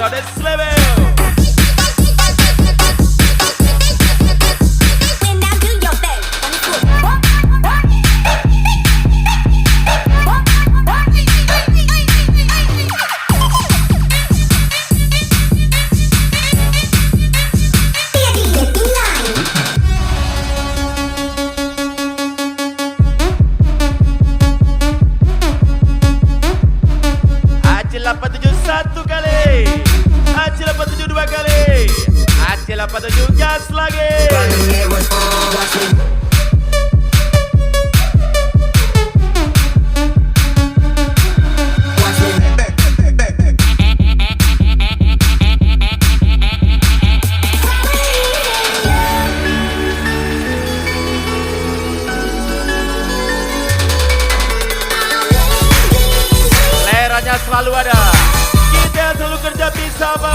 Goddess level. Acil 87 satu kali, Acil 87 dua kali, Acil 87 gas lagi. Leranya selalu ada, kita selalu kerja bersama.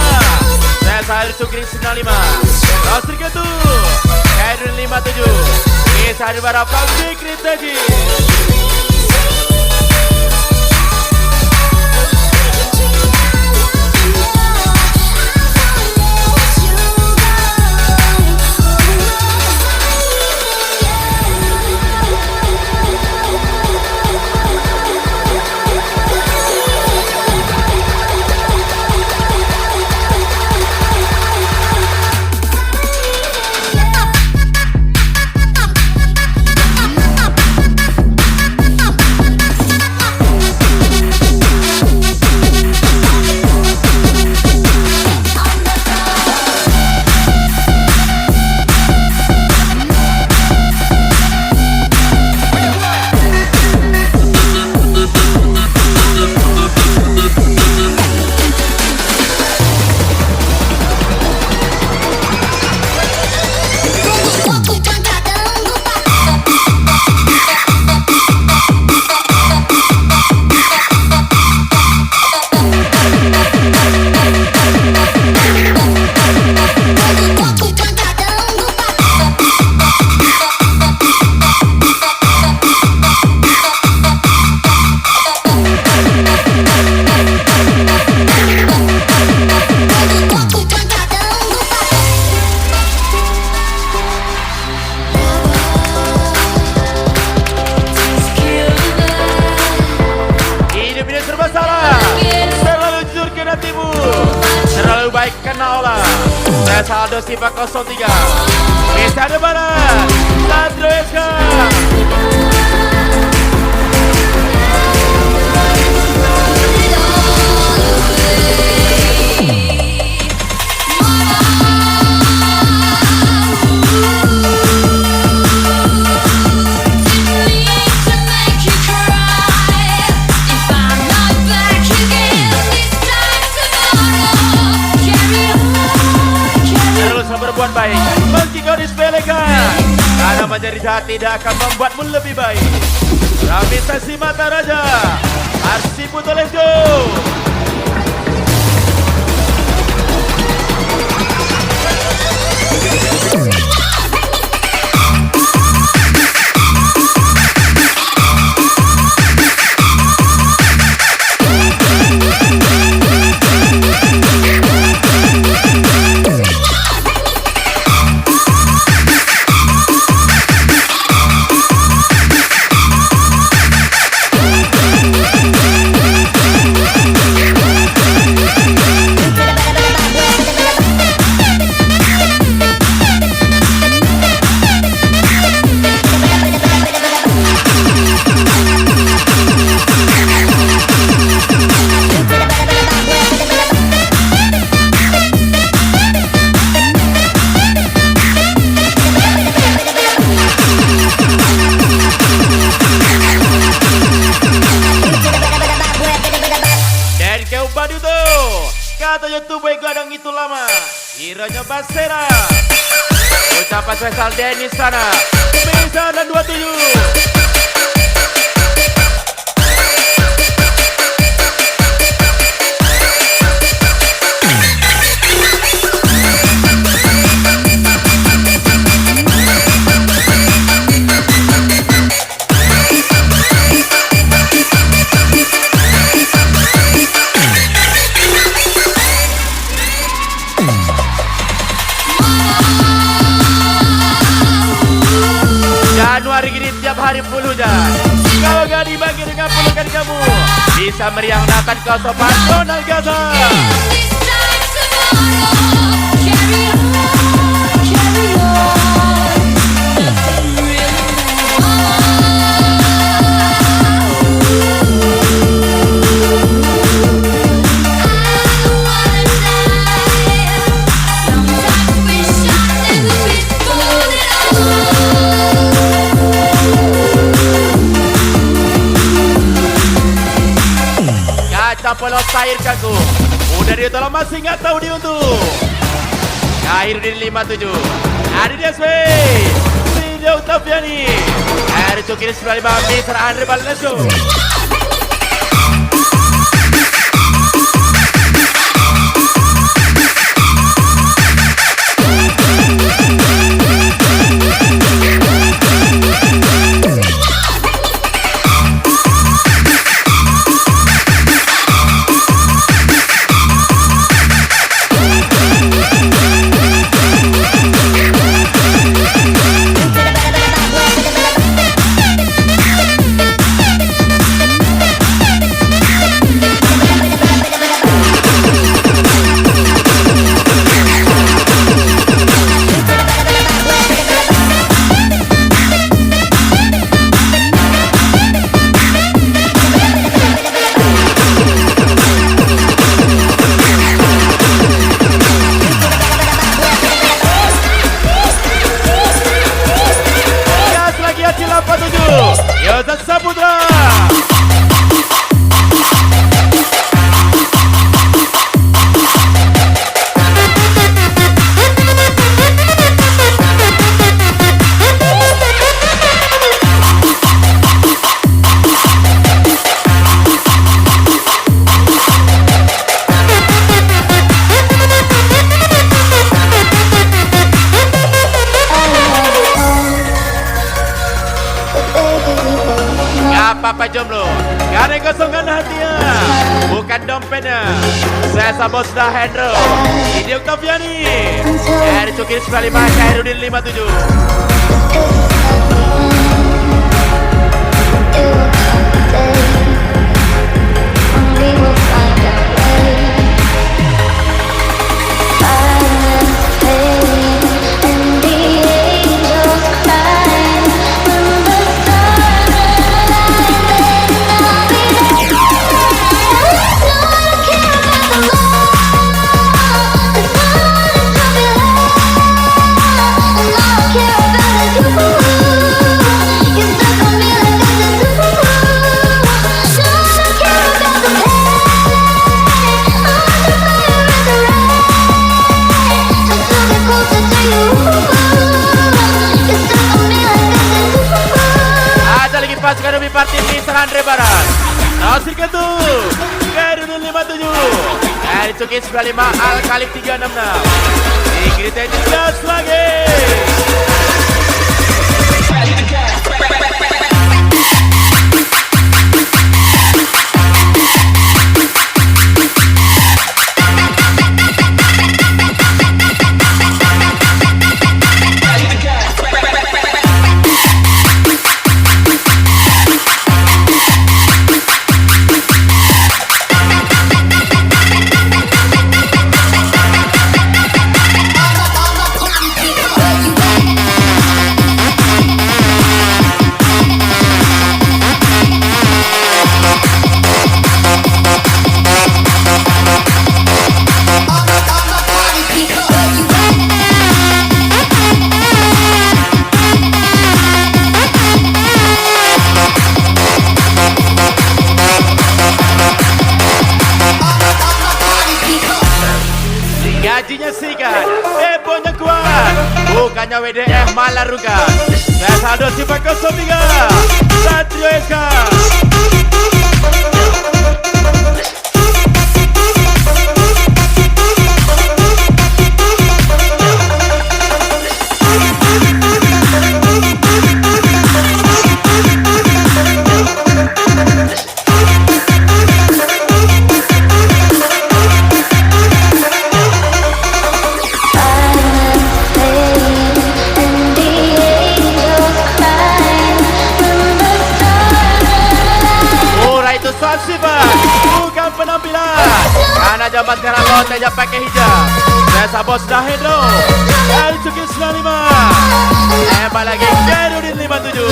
Saya Sahil Sukri 95, Rosri Ketu, Edwin 57, Isa Adibara Public Ritaji. Terlalu baik kena olah. Saya Saldo Siva 03, Isa Adibara, Sandro Eka. Berbuat baik, meski kau disepelekan, karena menjadi jahat tidak akan membuatmu lebih baik. Kami Sesi Mata Raja, Arsi Putolejo. Kata YouTube gadang itu lama, kiranya Basera. Ucapan spesial Dennis sana, Bisa dan 27. hari full hujan. Kalau gak dibagi dengan pelukan kamu, bisa meriang nakan kau sopan Donald Gaza. Pelot air kaku udah dia tolong masih nggak tahu diuntung. Akhir di 57 ada dia sway Sidi Octaviani air cukir 95 Mr. Andre Balnesco. Papa jomblo, gak ada yang kosongkan hatinya, bukan dompetnya. Saya Sabos dah Hendro, Sidi Octaviani, dari Cukir 95, Khairudin 57. Pasukan Ubi Parti Mr. Andre Barat Nasir Ketum Khairudin 57 dari Cukir 95 Al-Khalif 366 Ingrid Gas lagi. Gajinya sikat, deponya kuat, bukannya WDF malah rugan. Saya saldo sifat 03 Satrio SK. tidak pakai hijab. Saya bos dah Hendro. Dari Cukir 95. Hebat lagi Kerudin 57.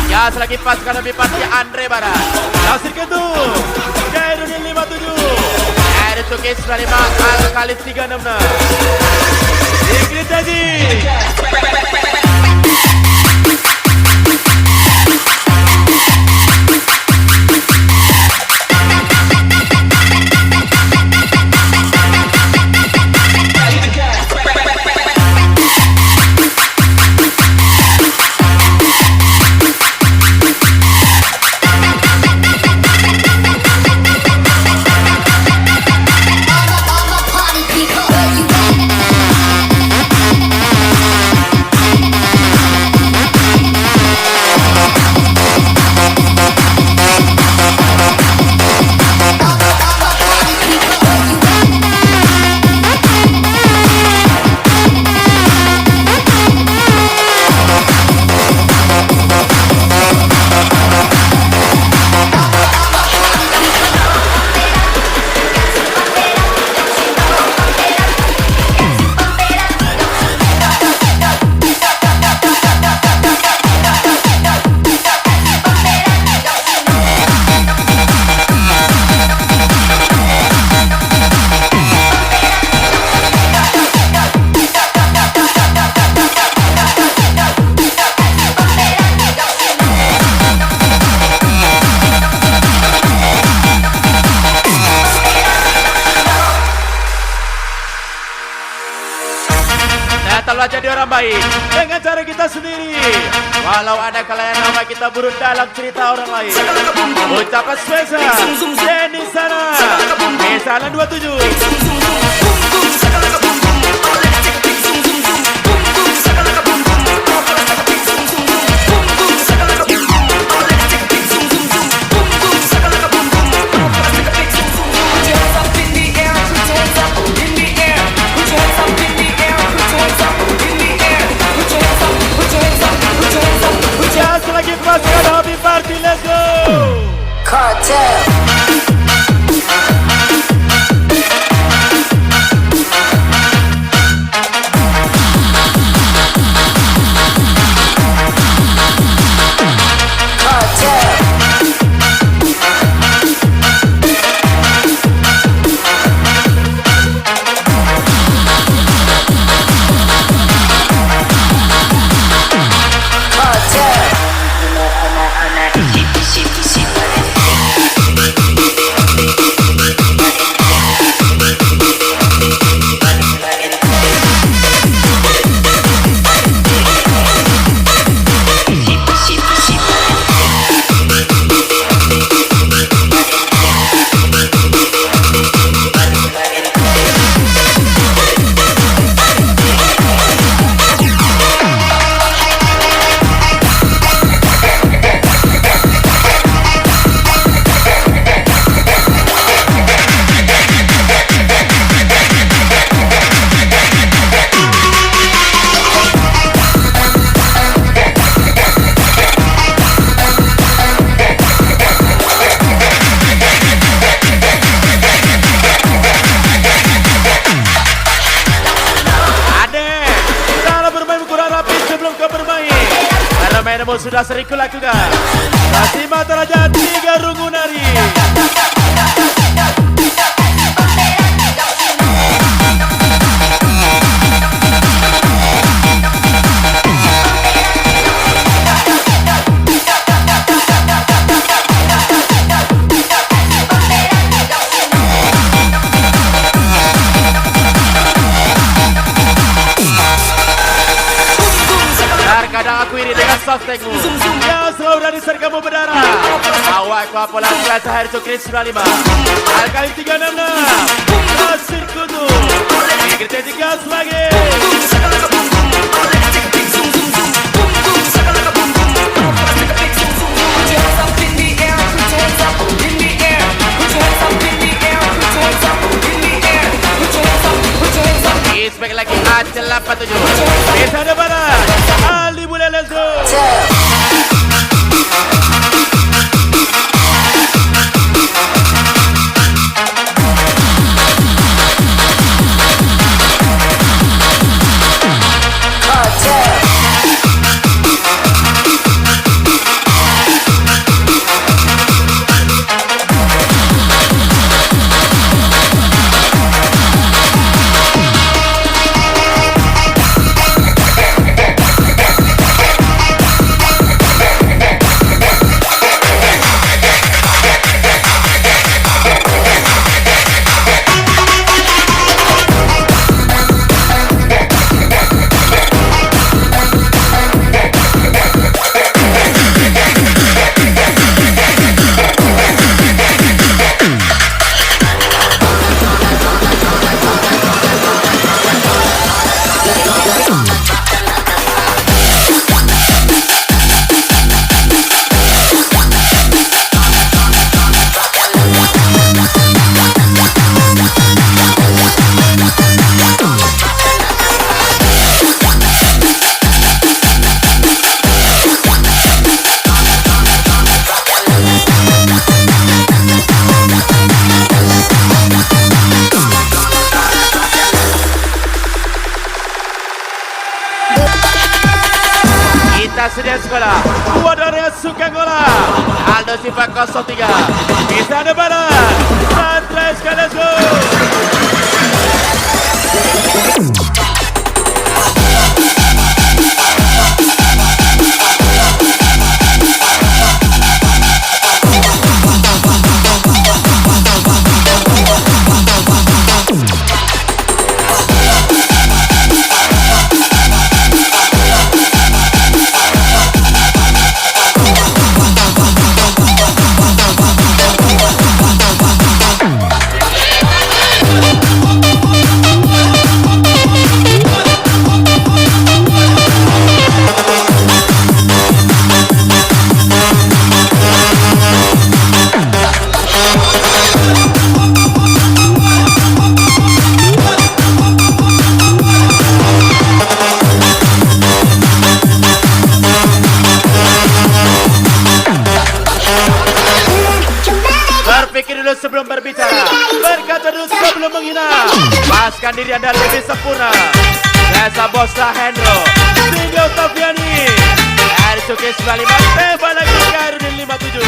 Ya, selagi pasukan lebih pasti Andre Barat. Nasir Ketu. Kerudin 57. Dari Cukir 95. Al-Khalid 366. Ingrid Jaji. Tetaplah jadi orang baik dengan cara kita sendiri. Walau ada kalanya nama kita buruk dalam cerita orang lain. Ucapan spesial Denny Sana Misalan 27. Let's go! Cartel. Namun sudah sering kulakukan. Kasih mata raja 3 rungu nari. Kadang aku iri dengan softtekmu yang selalu dari sergamu berdarah. Awak kau apalah kelas hari Cukir 95. Al-Khalid 366. Nasir Ketu. Ingrid 3 sebagai Kancil 87. Di sana barat. Ali Bule let's go. Kita sedia sekolah. Wadarnya Sukangola. Aldo Siva 03. Di sana barat. Sunrise let's go. Berpikir dulu sebelum berbicara, berkata dulu sebelum menghina. Paskan diri Anda lebih sempurna. Jasa Boslah Hendro, Sindio Taviani, Erisuke 95, tembak lagi Karudin 57.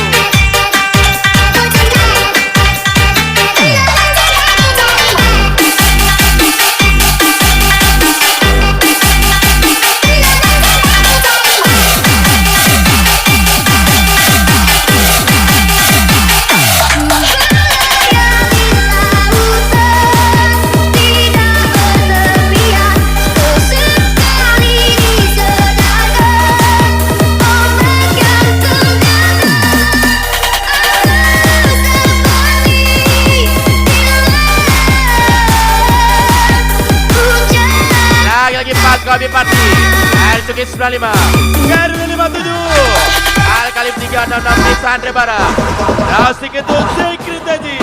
Kopi Party, Erisuke 95, Karudin 57, Al-Kalim 366 di Sandre Barat, Rausik itu Secret Aji.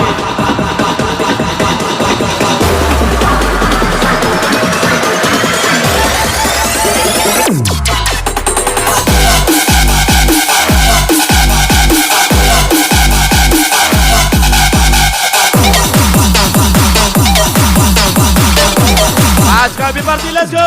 Kopi Party, let's go!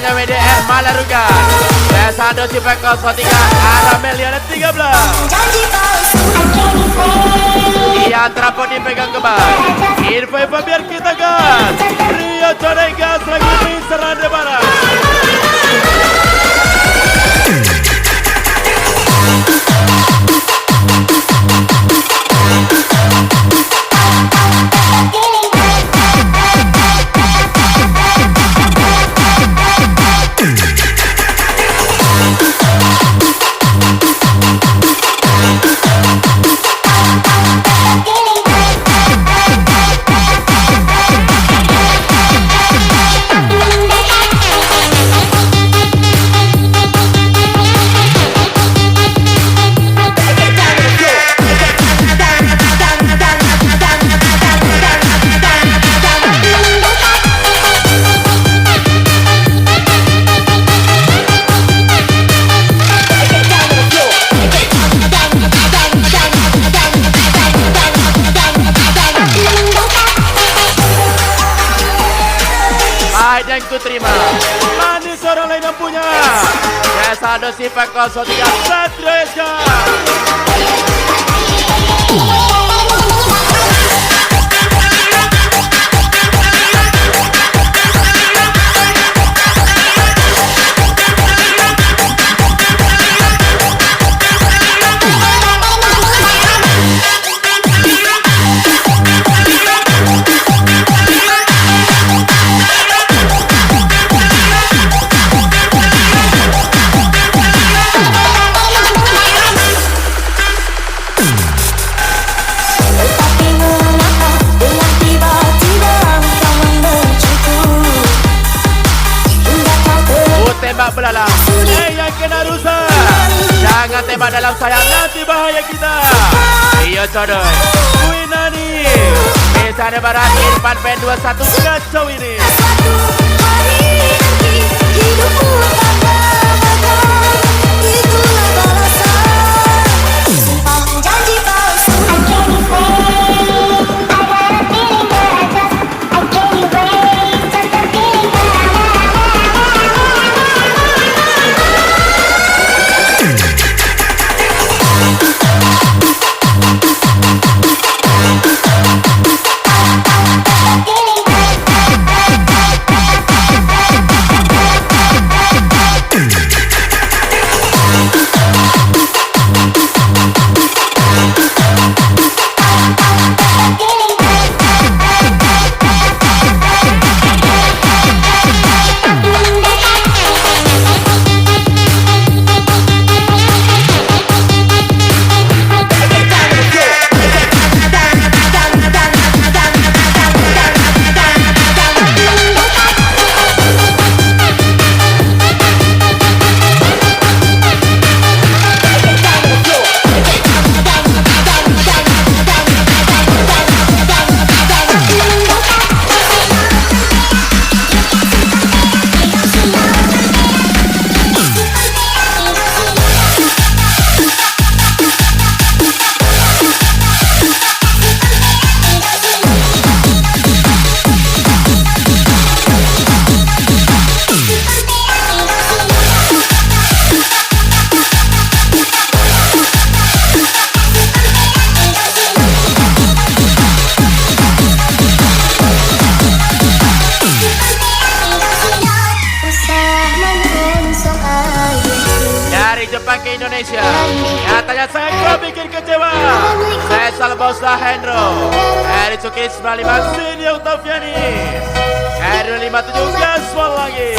dengan WDR Malaruga. Sesado si Peko 03 Arameliana 13. Janji palsu Ia terapot dipegang kembali. Info biar kita gas. Rio coba gas lagi di Seranda Barat. Dan ku terima manis orang lain yang punya. Sesado si Peko 03 Satrio Eska. Tembak belalang, yang kena rusak. Jangan tembak dalam sayap, nanti bahaya kita. Iya codoy, Winani Misalnya Barat, Irfan Pen 21 kacau ini. Satu hari nanti hidupku akan berbakar. Itulah balasan sumpah janji palsu. I can't wait, I got a feeling that I can't wait, just a feeling that Jepang ke Indonesia. Nyatanya saya kau bikin kecewa. Saya salah boslah Hendro. Eri Cukis 95 Sini Octaviani. Eri 57 gaspol lagi.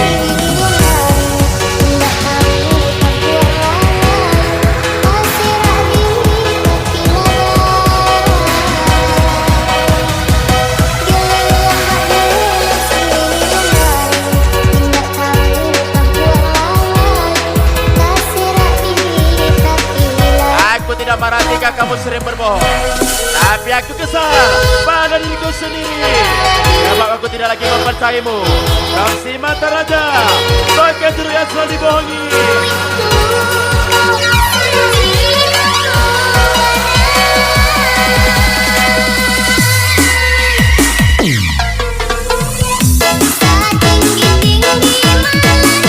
Tidak marah jika kamu sering berbohong, tapi aku kesal pada diriku sendiri. Sebab aku tidak lagi mempercayaimu. Kau si mata raja, kau kejuru yang selalu dibohongi. Saat dinding di malam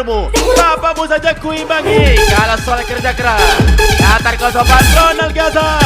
kamu. Bapakmu saja kuimbangi. Kalau soal kerja keras, Qatar kau sopan Ronald Gaza.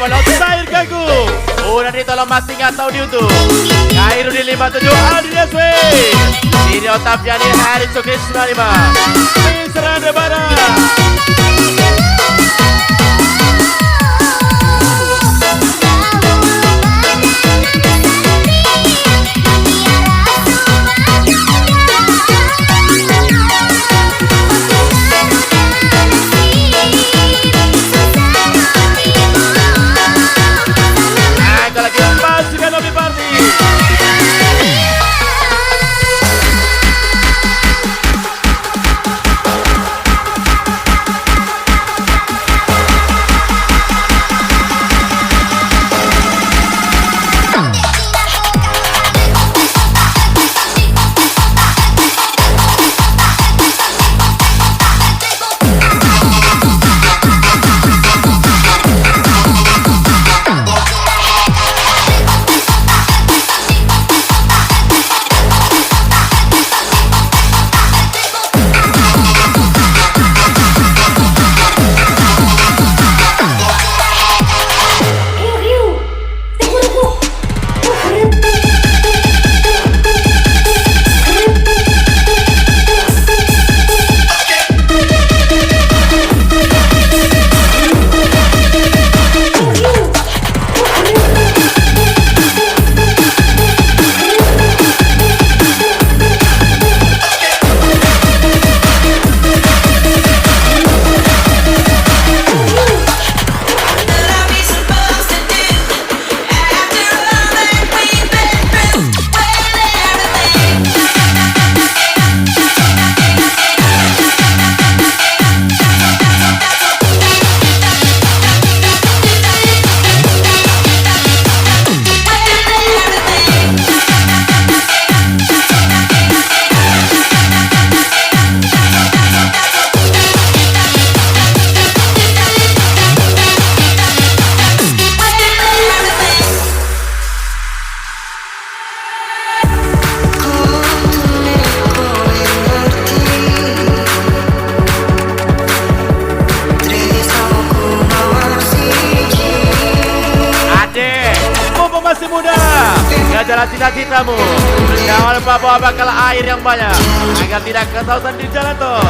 Pelot air gagu. Udah ditolong masih nggak tahu diutuh. Kairu di 57 Adrian Sway. Ini Otaviani Hari Sukri 95. Serang Debara. Masih muda, jalan cita-citamu. Jangan lupa bawa bakal air yang banyak agar tidak kesausan di jalan tol.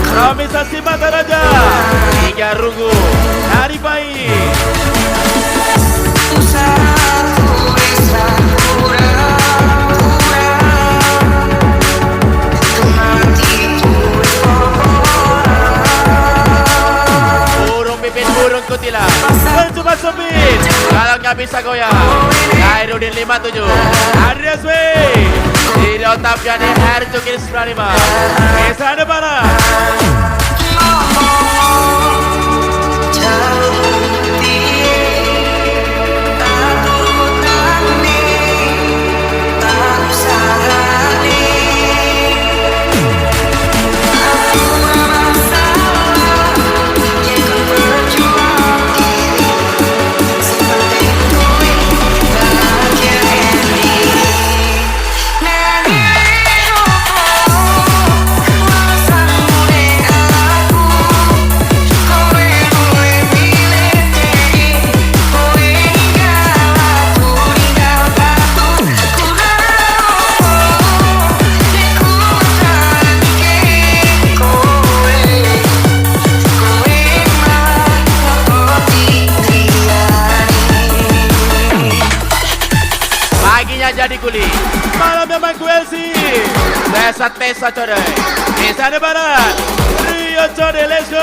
Promisasi Mata Raja hingga Runggu Hari Baik. Burung pipit, burung kutilang mencoba sempit. Kalau nggak bisa goyang, Khairudin 57 Adrian Sway. Di Otaviani Hari Sukri 95. Desa Debara. Tesa coy. Desa di barat. Rio coy, let's go.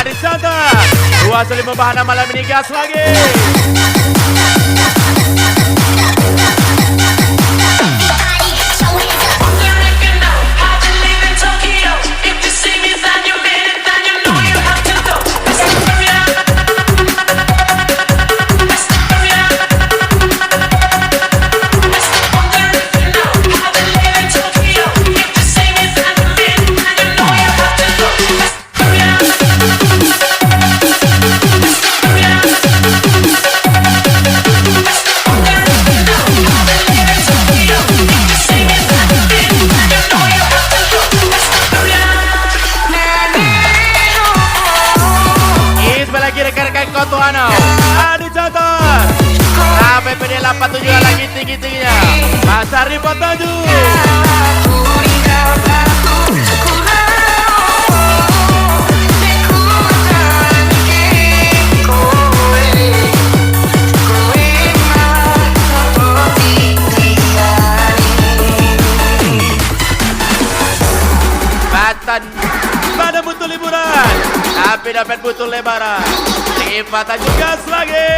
Adit Santar 25 bahana malam ini gas lagi. Adit Santar PPD 87 lagi tinggi-tingginya Pasar di Potaju. Batan pada butuh liburan tapi dapat butuh lebaran. Lipatan juga lagi.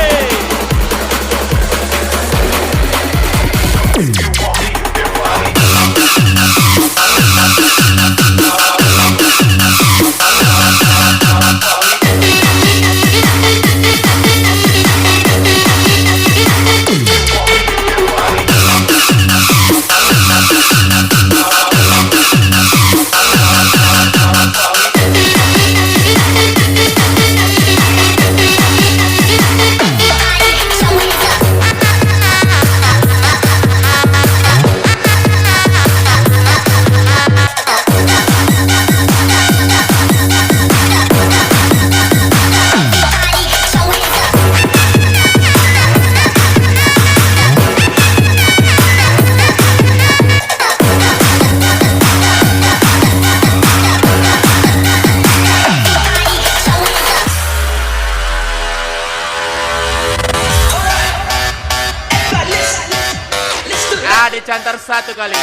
Adit Santar 1 kali.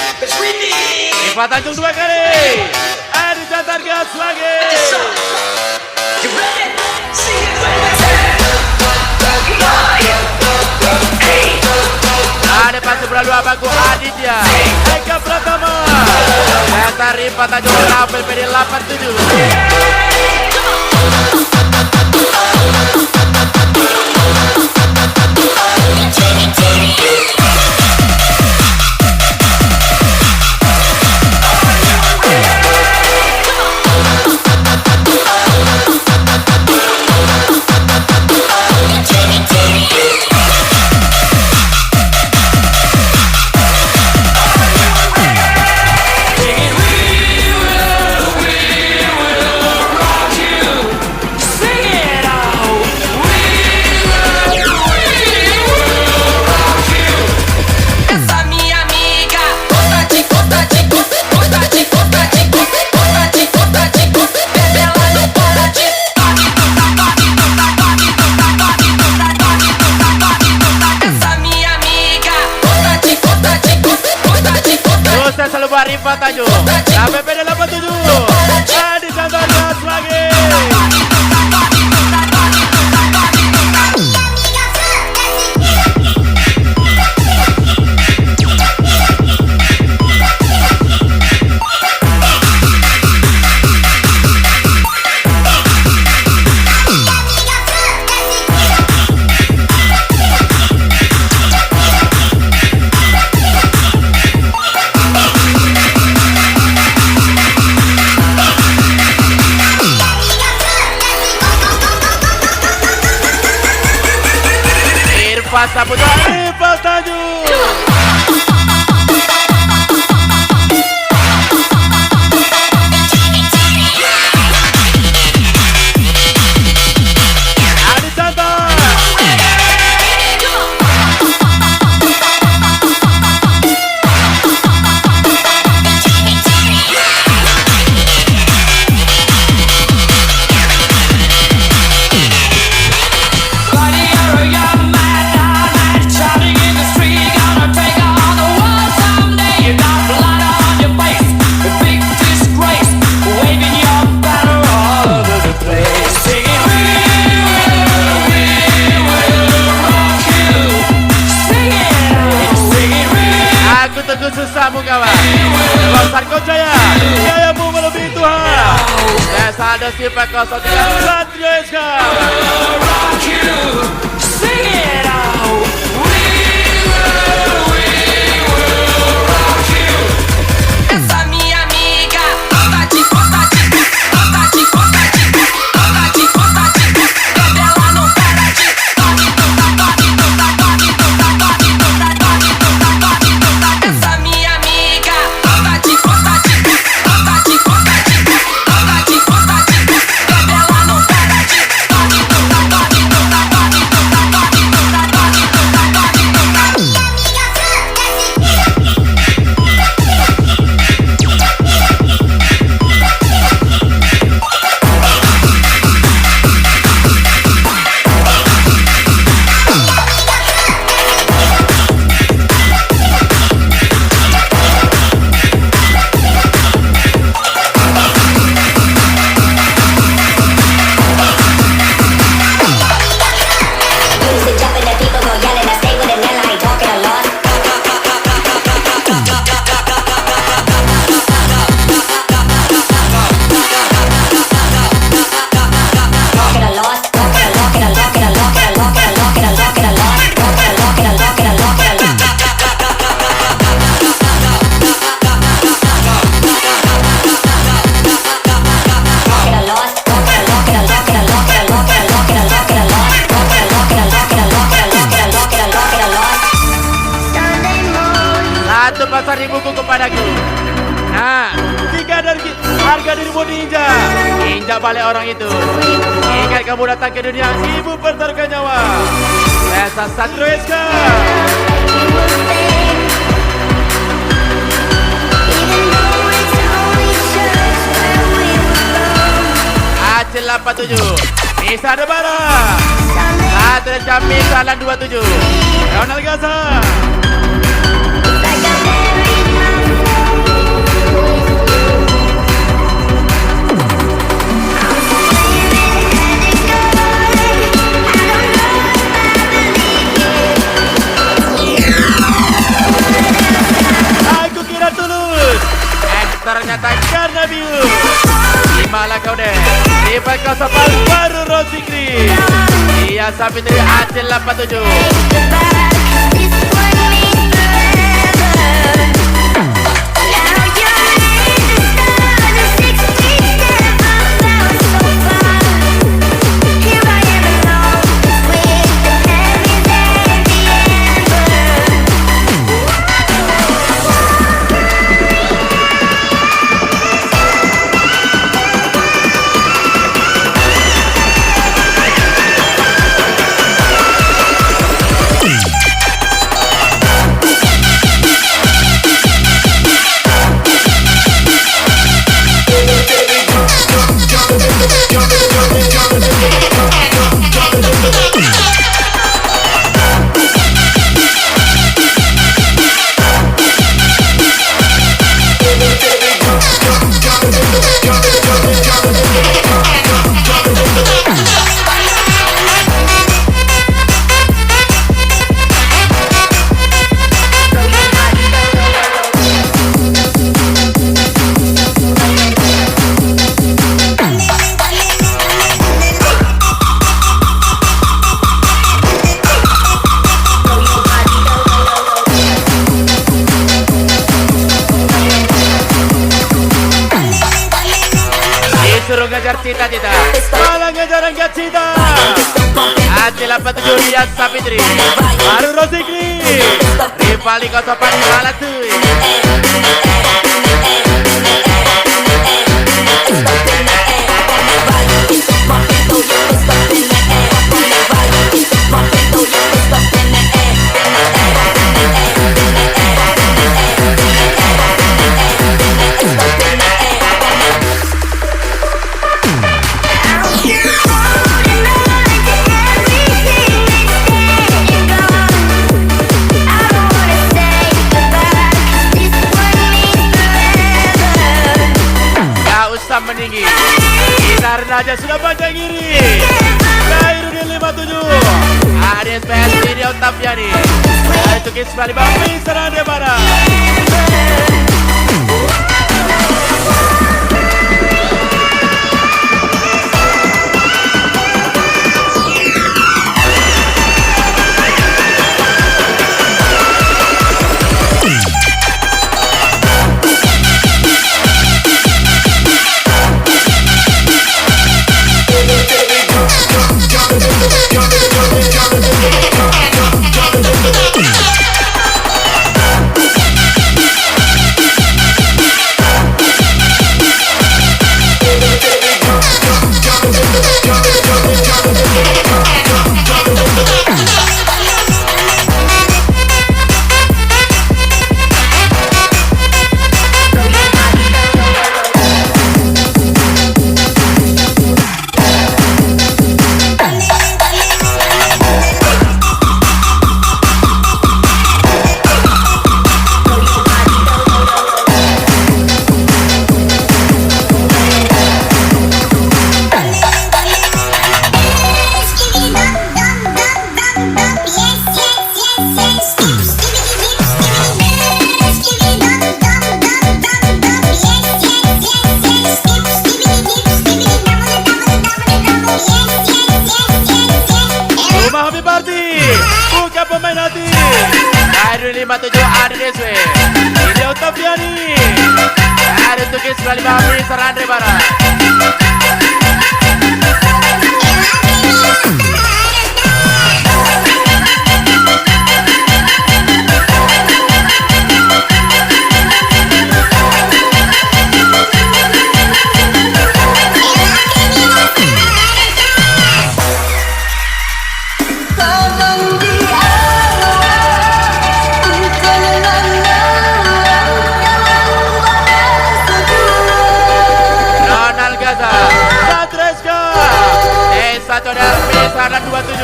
Iva Tanjung 2 kali. Adit Santar gas lagi. Ada pasti berlalu abangku Aditya Eka Pratama Santar Iva Tanjung Rapel PD 87. Iva Tanjung PPD 87 Adit Santar gas lagi. Masa putra Rival Tanjung. Adi Santai. Aku teguh susahmu kawan. Losar kau jaya. Jayamu melebihi Tuhan. Desa ada sifat 03 Satrio SK. Essa minha amiga gosta de quando ela não para de toque, essa minha amiga gosta de quando ela não para de Satu pasar ibuku kepadaku. Nah, jika dari harga dirimu diinjak, injak balik orang itu. Ingat kamu datang ke dunia, ibu pertaruhkan nyawa. Desa Satrio SK. Acil 87 Misa Debara. Satu jam Misa 27 Ronald Gaza. Aku kira tulus, ternyata karena bius. Malah kau deh, tiba kau sapal baru Rosikri. Iya Sapitri Acil 87. suruh ngejar cita-cita, malah ngejar cita. Hati 87 Rian Sapitri, baru Rosikri, Rivali Kosopan malah tuh. Meninggi gitar aja sudah panjang kiri Khairudin 57 Aries PS Video Tapiani itu Kis Bali Bambi Serande Barat. Khairudin 57 Aries Video Tapiani itu Kis Bali Bambi Serande Barat. Saudara Misaran 27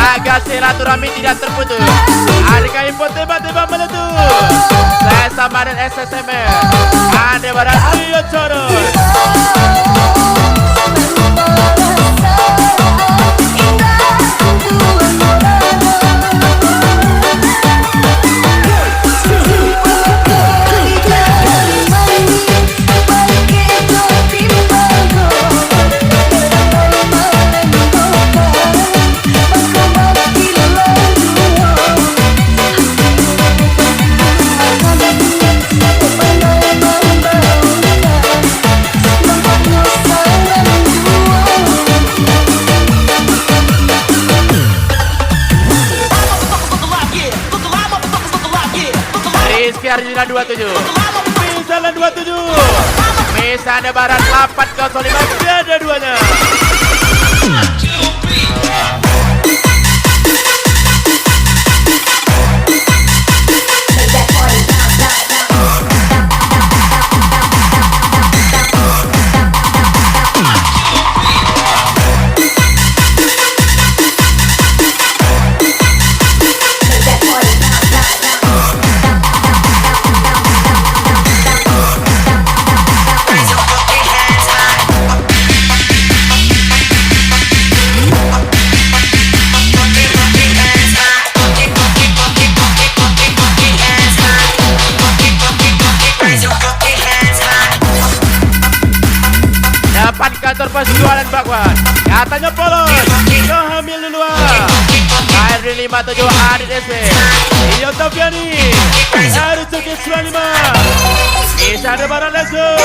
agar silaturahmi tidak terputus. Adika info tiba-tiba meletus. Saya sama dan SSMR Ande Barat Rio Coros. Arjuna 27 Misalan 27 Misalnya Barat 805 beda duanya. pas jualan bakwan. Katanya polos, kau hamil duluan. Kairin 57 Adit SP, Iyo Tafiani, Ari Cuki 95. Isa ada barang, let's go.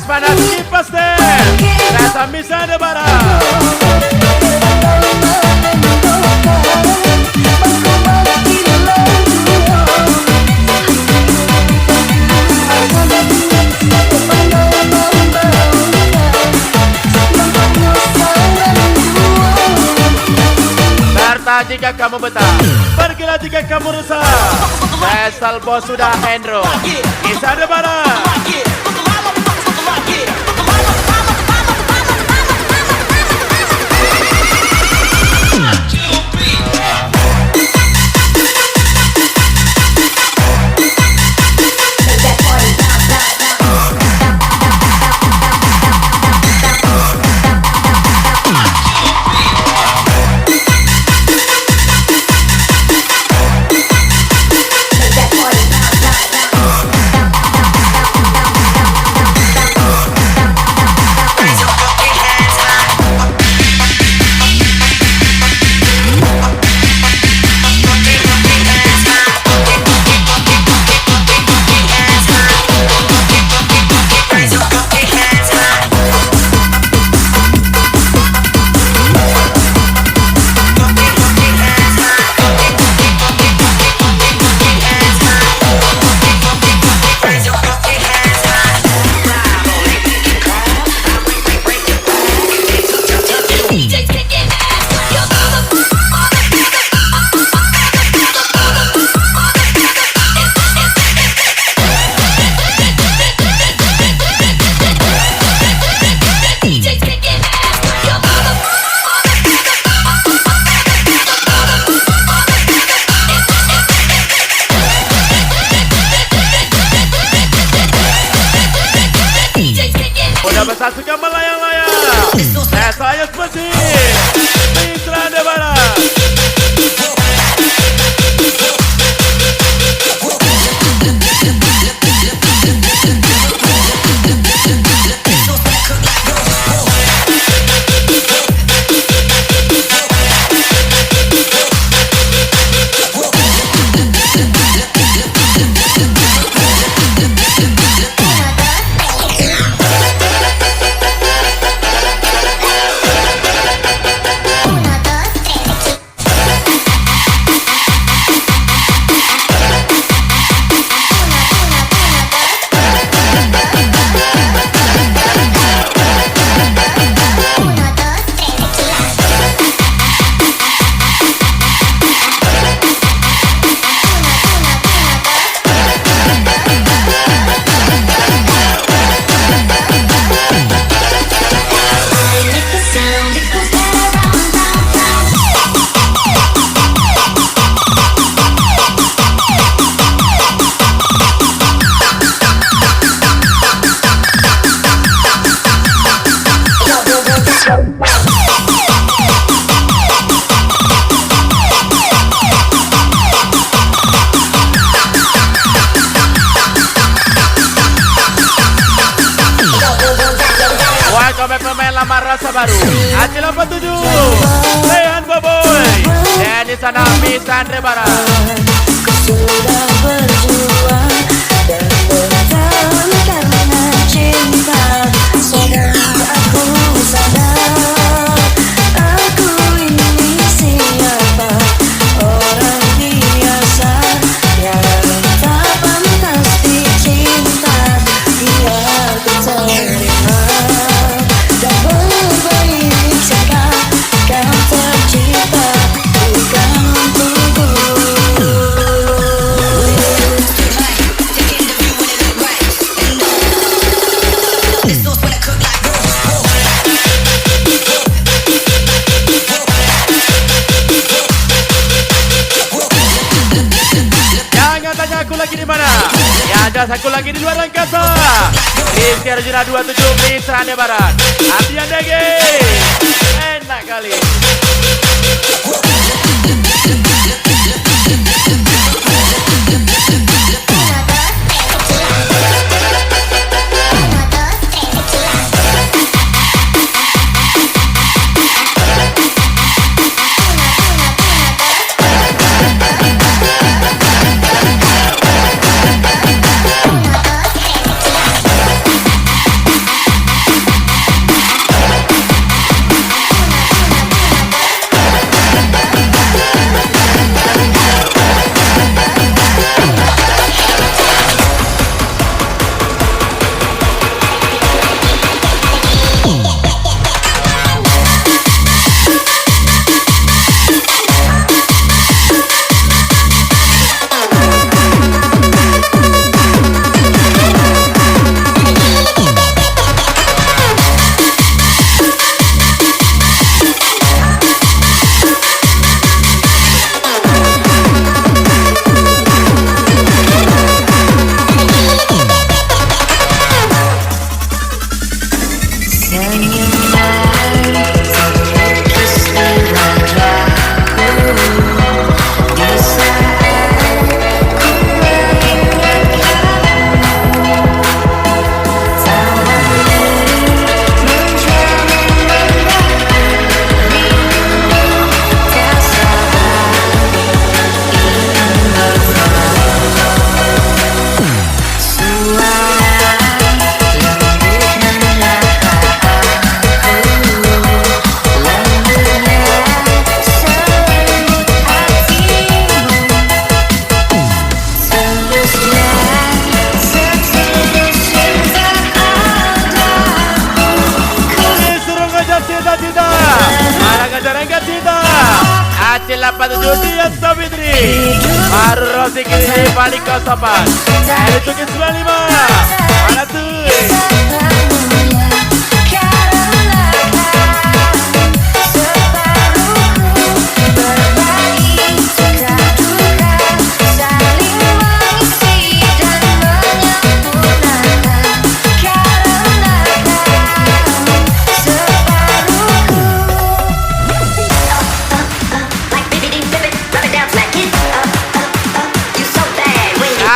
Panas kipas deh, rasa bisa ada barang. Serta jika kamu betah, pergilah jika kamu resah. Sesal bos sudah Hendro, bisa ada barang. Udah bersatukan melayang-layang. Saya seperti Mitra Debara. Pemain lamar rasa baru Acil 87 Lehan Boboy Denny Sanami Sandre Barat. Sudah berjuang dan bertahan karena cinta. Sekarang aku sadar, aku ini siapa, orang biasa yang tak pantas dicinta. Biar ku terima Ada satu lagi di luar angkasa. Rizky Arjuna 27 Prince Rane Barat. Adrian Dege. Enak kali. Acil 87 Dian Savitri. Baru Rosi kiri balik ke sopan. Itu ke 95. Mana tuh?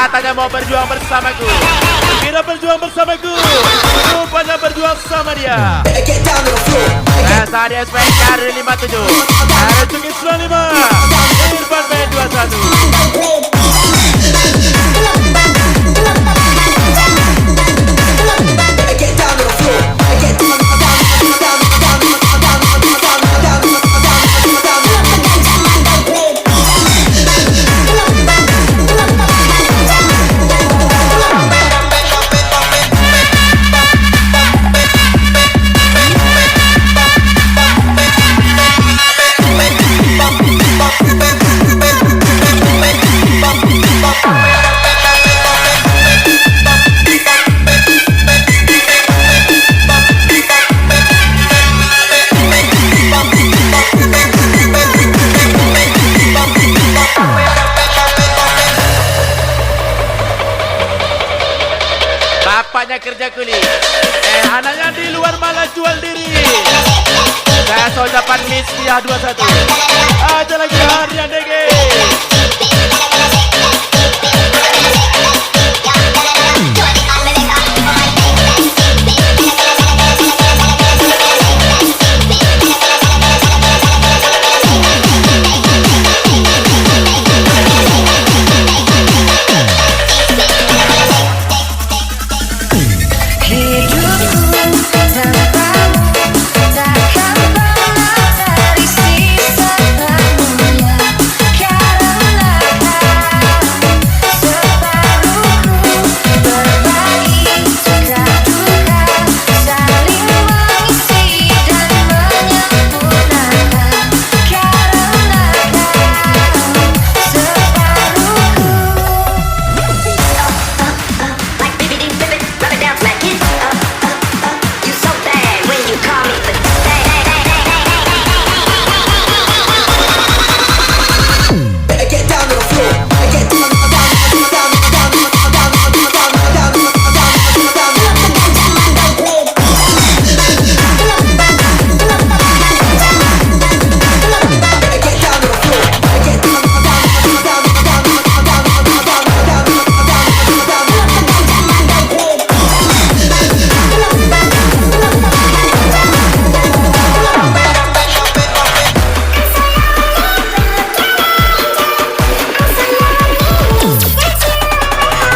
Katanya mau berjuang bersamaku, kira berjuang bersamaku, rupanya berjuang sama dia. Saya di SPK dari 57, ada Cungis 95, Irfan main 21. Bapaknya kerja kuli, anaknya di luar malah jual diri. Saya ucapan Miss Dia 21. Ada lagi Aryan Dege.